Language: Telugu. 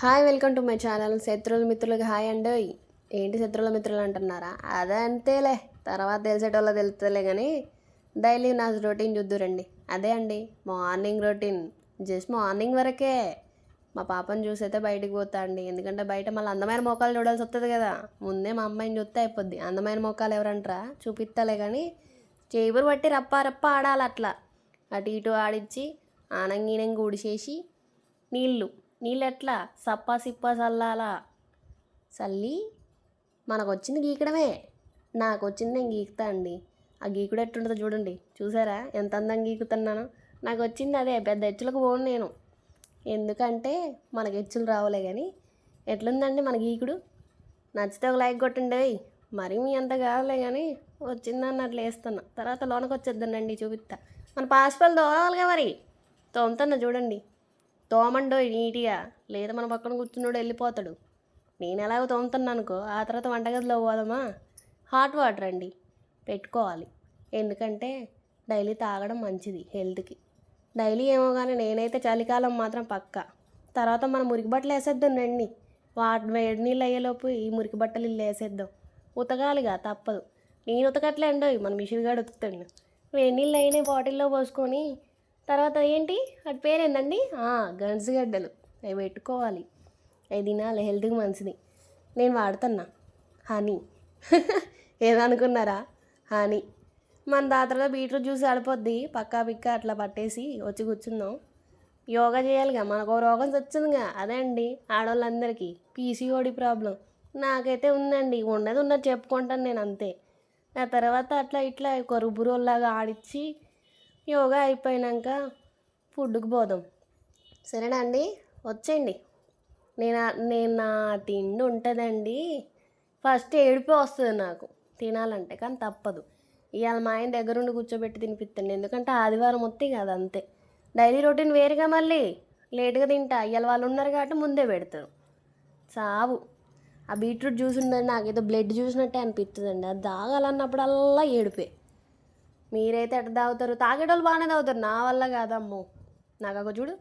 Hi welcome to my channel. శత్రువుల మిత్రులకి హాయ్ అండి. ఏంటి శత్రువుల మిత్రులు అంటున్నారా? అదే అంతేలే, తర్వాత తెలిసేటోళ్ళ తెలుస్తుందిలే. కానీ డైలీ నా రొటీన్ చూద్దురండి. అదే అండి మార్నింగ్ రొటీన్. జస్ట్ మార్నింగ్ వరకే. మా పాపను చూసైతే బయటికి పోతా అండి. ఎందుకంటే బయట మళ్ళీ అందమైన మోకాలు చూడాల్సి వస్తుంది కదా. ముందే మా అమ్మాయిని చూస్తే అయిపోద్ది. అందమైన మోకాలు ఎవరంటారా? చూపిస్తలే. కానీ చేబురు బట్టి రప్ప రప్ప ఆడాలి అట్లా. అటు ఇటు ఆడించి ఆనంగీనంగా ఊడిచేసి నీళ్ళు ఎట్లా సప్పా సిప్పా చల్లాలా. చల్లి మనకు వచ్చింది గీకడమే. నాకు వచ్చింది నేను గీకుతా అండి. ఆ గీకుడు ఎట్టుంటుందో చూడండి. చూసారా ఎంత అందంగా గీకుతున్నాను? నాకు వచ్చింది అదే. పెద్ద ఎచ్చులకు పోను నేను. ఎందుకంటే మనకు ఎచ్చులు రావులే. కానీ ఎట్లుందండి మన గీకుడు? నచ్చితే ఒక లైక్ కొట్టండి. మరి మీ అంత కావాలే. కానీ వచ్చిందని అట్లా వేస్తున్నా. తర్వాత లోనకి వచ్చేద్దానండి, చూపిస్తా. మన పాసిపల్లి తోమాలిగా మరి. తోముతున్నా చూడండి. తోమండో నీట్గా, లేదా మన పక్కన కూర్చున్నాడు వెళ్ళిపోతాడు. నేను ఎలాగో తోముతున్నాను అనుకో, ఆ తర్వాత వంటగదిలో పోదామా. హాట్ వాటర్ అండి పెట్టుకోవాలి. ఎందుకంటే డైలీ తాగడం మంచిది హెల్త్కి. డైలీ ఏమో కానీ నేనైతే చలికాలం మాత్రం పక్కా. తర్వాత మనం మురికి బట్టలు వేసేద్దాం రండి. వేడి నీళ్ళు అయ్యేలోపు ఈ మురికి బట్టలు ఇల్లు వేసేద్దాం. ఉతకాలిగా తప్పదు. నేను ఉతకట్లే అండో, మన మిషన్గాడు ఉతుకుతాడు. వేడి నీళ్ళు అయినా బాటిల్లో పోసుకొని తర్వాత ఏంటి వాటి పేరేందండి, గన్సిగడ్డలు అవి పెట్టుకోవాలి. అవి తినాలి, హెల్త్కి మంచిది. నేను వాడుతున్నా హనీ. ఏదనుకున్నారా? హనీ. మన దాతలో బీట్రూట్ జ్యూస్ ఆడిపోద్ది. పక్కా పిక్క అట్లా పట్టేసి వచ్చి కూర్చుందాం. యోగా చేయాలిగా. మనకు రోగం వచ్చిందిగా. అదే అండి ఆడవాళ్ళందరికీ పీసీఓడి ప్రాబ్లం. నాకైతే ఉందండి. ఉన్నది చెప్పుకుంటాను నేను అంతే. ఆ తర్వాత అట్లా ఇట్లా ఒక రుబ్బురోల్లాగా ఆడిచ్చి యోగా అయిపోయాక ఫుడ్కి పోదాం. సరేనా అండి? వచ్చేయండి. నేను నా తిండి ఉంటుందండి. ఫస్ట్ ఏడిపే వస్తుంది నాకు తినాలంటే, కానీ తప్పదు. ఇవాళ మా ఆయన దగ్గరుండి కూర్చోబెట్టి తినిపిస్తాను. ఎందుకంటే ఆదివారం వస్తే కదా అంతే. డైలీ రొటీన్ వేరుగా. మళ్ళీ లేట్గా తింటా. ఇవాళ వాళ్ళు ఉన్నారు కాబట్టి ముందే పెడతారు. సావు. ఆ బీట్రూట్ జ్యూస్ ఉందండి, నాకేదో బ్లడ్ చూసినట్టే అనిపిస్తుందండి. అది తాగాలన్నప్పుడల్లా ఏడిపే. మీరైతే ఎట్లా తాగుతారు? తాగేటోళ్ళు బాగానే తాగుతారు. నా వల్ల కాదమ్మో. నాకు ఒక చూడు.